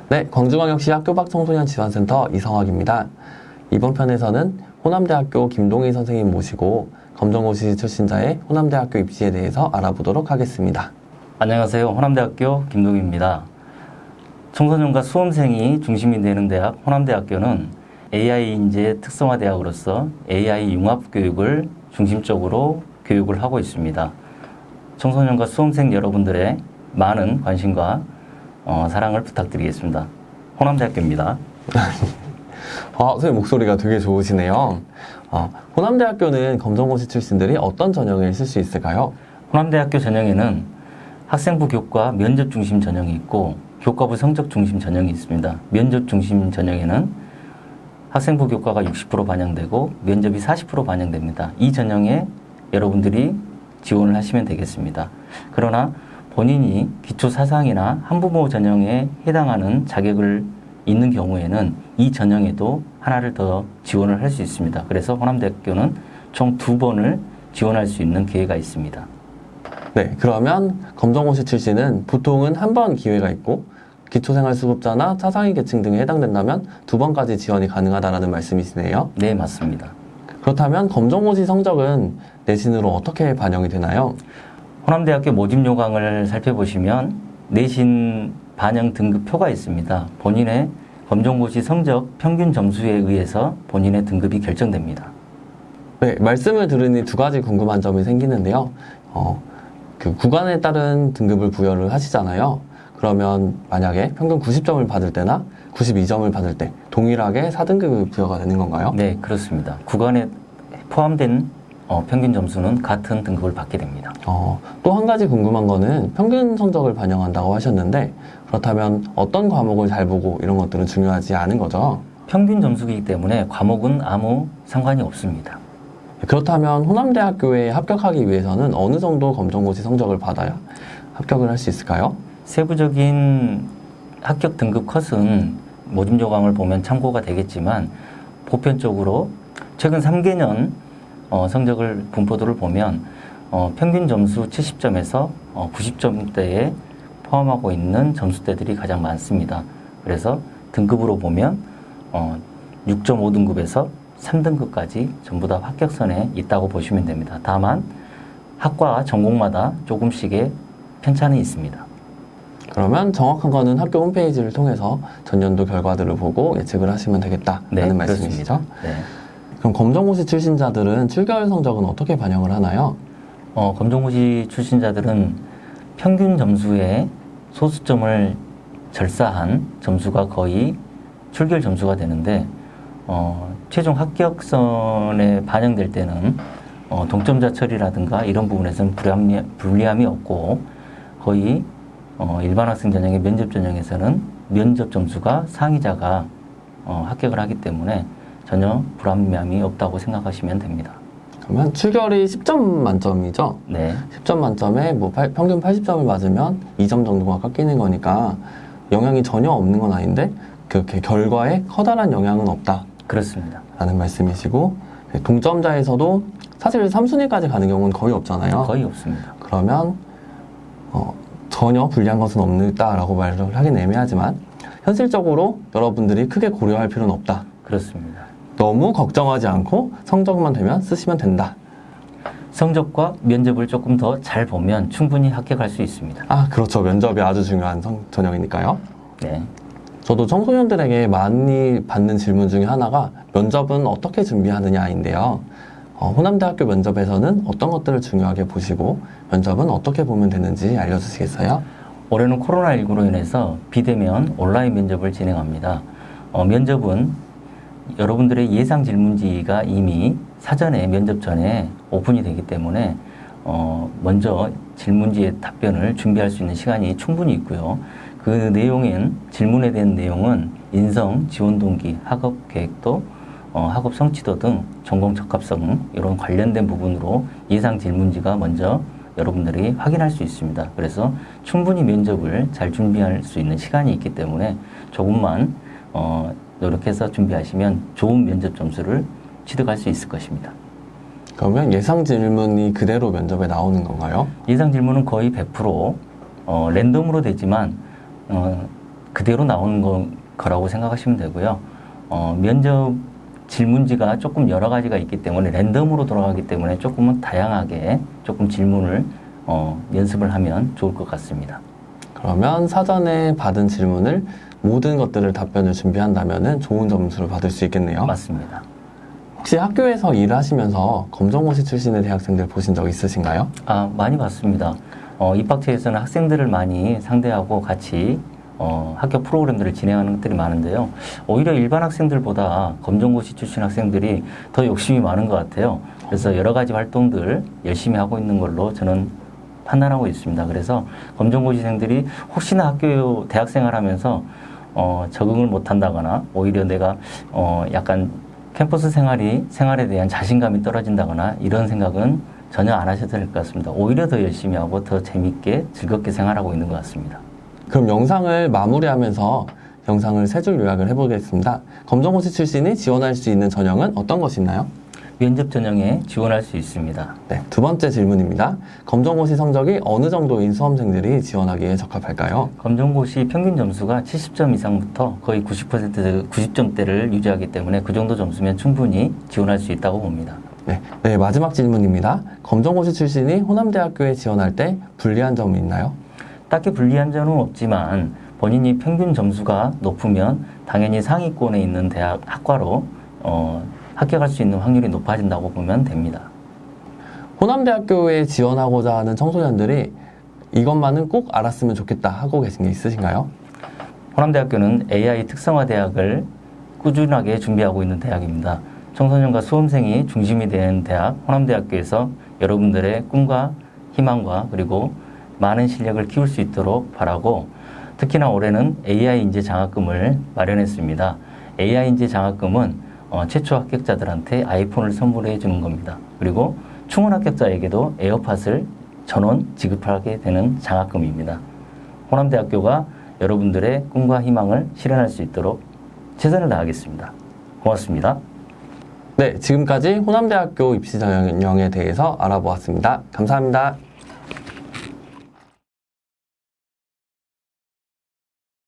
네, 광주광역시 학교밖 청소년 지원센터 이성학입니다. 이번 편에서는 호남대학교 김동희 선생님 모시고 검정고시 출신자의 호남대학교 입시에 대해서 알아보도록 하겠습니다. 안녕하세요. 호남대학교 김동희입니다. 청소년과 수험생이 중심이 되는 대학 호남대학교는 AI 인재 특성화 대학으로서 AI 융합 교육을 중심적으로 교육을 하고 있습니다. 청소년과 수험생 여러분들의 많은 관심과 사랑을 부탁드리겠습니다. 호남대학교입니다. 선생님 목소리가 되게 좋으시네요. 호남대학교는 검정고시 출신들이 어떤 전형을 쓸 수 있을까요? 호남대학교 전형에는 학생부 교과 면접 중심 전형이 있고 교과부 성적 중심 전형이 있습니다. 면접 중심 전형에는 학생부 교과가 60% 반영되고 면접이 40% 반영됩니다. 이 전형에 여러분들이 지원을 하시면 되겠습니다. 그러나 본인이 기초사상이나 한부모 전형에 해당하는 자격을 있는 경우에는 이 전형에도 하나를 더 지원을 할 수 있습니다. 그래서 호남대학교는 총 2번을 지원할 수 있는 기회가 있습니다. 네, 그러면 검정고시 출신은 보통은 한 번 기회가 있고 기초생활수급자나 차상위 계층 등에 해당된다면 2번까지 지원이 가능하다는 말씀이시네요. 네, 맞습니다. 그렇다면 검정고시 성적은 내신으로 어떻게 반영이 되나요? 호남대학교 모집 요강을 살펴보시면 내신 반영 등급표가 있습니다. 본인의 검정고시 성적 평균 점수에 의해서 본인의 등급이 결정됩니다. 네, 말씀을 들으니 2가지 궁금한 점이 생기는데요. 그 구간에 따른 등급을 부여를 하시잖아요. 그러면 만약에 평균 90점을 받을 때나 92점을 받을 때 동일하게 4등급이 부여가 되는 건가요? 네, 그렇습니다. 구간에 포함된 평균 점수는 같은 등급을 받게 됩니다. 또 한 가지 궁금한 거는 평균 성적을 반영한다고 하셨는데 그렇다면 어떤 과목을 잘 보고 이런 것들은 중요하지 않은 거죠? 평균 점수이기 때문에 과목은 아무 상관이 없습니다. 그렇다면 호남대학교에 합격하기 위해서는 어느 정도 검정고시 성적을 받아야 합격을 할 수 있을까요? 세부적인 합격 등급 컷은 모집 요강을 보면 참고가 되겠지만 보편적으로 최근 3개년 성적을 분포도를 보면 평균 점수 70점에서 90점대에 포함하고 있는 점수대들이 가장 많습니다. 그래서 등급으로 보면 6.5등급에서 3등급까지 전부 다 합격선에 있다고 보시면 됩니다. 다만 학과 전공마다 조금씩의 편차는 있습니다. 그러면 정확한 거는 학교 홈페이지를 통해서 전년도 결과들을 보고 예측을 하시면 되겠다는 네, 말씀이시죠? 네. 그럼 검정고시 출신자들은 출결 성적은 어떻게 반영을 하나요? 검정고시 출신자들은 평균 점수의 소수점을 절사한 점수가 거의 출결 점수가 되는데 최종 합격선에 반영될 때는 동점자 처리라든가 이런 부분에서는 불리함이 없고 거의 일반 학생 전형의 면접 전형에서는 면접 점수가 상위자가 합격을 하기 때문에 전혀 불합리함이 없다고 생각하시면 됩니다. 그러면 출결이 10점 만점이죠? 네. 10점 만점에 평균 80점을 맞으면 2점 정도가 깎이는 거니까 영향이 전혀 없는 건 아닌데 그렇게 결과에 커다란 영향은 없다. 그렇습니다. 라는 말씀이시고 동점자에서도 사실 3순위까지 가는 경우는 거의 없잖아요. 거의 없습니다. 그러면 전혀 불리한 것은 없다라고 말을 하긴 애매하지만 현실적으로 여러분들이 크게 고려할 필요는 없다. 그렇습니다. 너무 걱정하지 않고 성적만 되면 쓰시면 된다. 성적과 면접을 조금 더 잘 보면 충분히 합격할 수 있습니다. 그렇죠. 면접이 아주 중요한 전형이니까요. 네. 저도 청소년들에게 많이 받는 질문 중에 하나가 면접은 어떻게 준비하느냐인데요. 호남대학교 면접에서는 어떤 것들을 중요하게 보시고 면접은 어떻게 보면 되는지 알려주시겠어요? 올해는 코로나19로 인해서 비대면 온라인 면접을 진행합니다. 면접은 여러분들의 예상 질문지가 이미 사전에 면접 전에 오픈이 되기 때문에 먼저 질문지의 답변을 준비할 수 있는 시간이 충분히 있고요. 그 내용엔 질문에 대한 내용은 인성, 지원 동기, 학업 계획도, 학업 성취도 등 전공 적합성 이런 관련된 부분으로 예상 질문지가 먼저 여러분들이 확인할 수 있습니다. 그래서 충분히 면접을 잘 준비할 수 있는 시간이 있기 때문에 조금만 노력해서 준비하시면 좋은 면접 점수를 취득할 수 있을 것입니다. 그러면 예상 질문이 그대로 면접에 나오는 건가요? 예상 질문은 거의 100% 랜덤으로 되지만 그대로 나오는 거라고 생각하시면 되고요. 면접 질문지가 조금 여러 가지가 있기 때문에 랜덤으로 돌아가기 때문에 조금은 다양하게 조금 질문을 연습을 하면 좋을 것 같습니다. 그러면 사전에 받은 질문을 모든 것들을 답변을 준비한다면 좋은 점수를 받을 수 있겠네요. 맞습니다. 혹시 학교에서 일을 하시면서 검정고시 출신의 대학생들 보신 적 있으신가요? 많이 봤습니다. 입학처에서는 학생들을 많이 상대하고 같이 학교 프로그램들을 진행하는 것들이 많은데요. 오히려 일반 학생들보다 검정고시 출신 학생들이 더 욕심이 많은 것 같아요. 그래서 여러 가지 활동들 열심히 하고 있는 걸로 저는 판단하고 있습니다. 그래서 검정고시생들이 혹시나 학교 대학생활 하면서 적응을 못한다거나 오히려 내가 약간 캠퍼스 생활에 대한 자신감이 떨어진다거나 이런 생각은 전혀 안 하셔도 될 것 같습니다. 오히려 더 열심히 하고 더 재밌게 즐겁게 생활하고 있는 것 같습니다. 그럼 영상을 마무리하면서 영상을 세 줄 요약을 해보겠습니다. 검정고시 출신이 지원할 수 있는 전형은 어떤 것이 있나요? 면접 전형에 지원할 수 있습니다. 네, 두 번째 질문입니다. 검정고시 성적이 어느 정도인 수험생들이 지원하기에 적합할까요? 검정고시 평균 점수가 70점 이상부터 거의 90점대를 유지하기 때문에 그 정도 점수면 충분히 지원할 수 있다고 봅니다. 네, 마지막 질문입니다. 검정고시 출신이 호남대학교에 지원할 때 불리한 점이 있나요? 딱히 불리한 점은 없지만 본인이 평균 점수가 높으면 당연히 상위권에 있는 대학 학과로 합격할 수 있는 확률이 높아진다고 보면 됩니다. 호남대학교에 지원하고자 하는 청소년들이 이것만은 꼭 알았으면 좋겠다 하고 계신 게 있으신가요? 호남대학교는 AI 특성화 대학을 꾸준하게 준비하고 있는 대학입니다. 청소년과 수험생이 중심이 되는 대학 호남대학교에서 여러분들의 꿈과 희망과 그리고 많은 실력을 키울 수 있도록 바라고 특히나 올해는 AI 인재 장학금을 마련했습니다. AI 인재 장학금은 최초 합격자들한테 아이폰을 선물해 주는 겁니다. 그리고 충원 합격자에게도 에어팟을 전원 지급하게 되는 장학금입니다. 호남대학교가 여러분들의 꿈과 희망을 실현할 수 있도록 최선을 다하겠습니다. 고맙습니다. 네, 지금까지 호남대학교 입시 전형에 대해서 알아보았습니다. 감사합니다.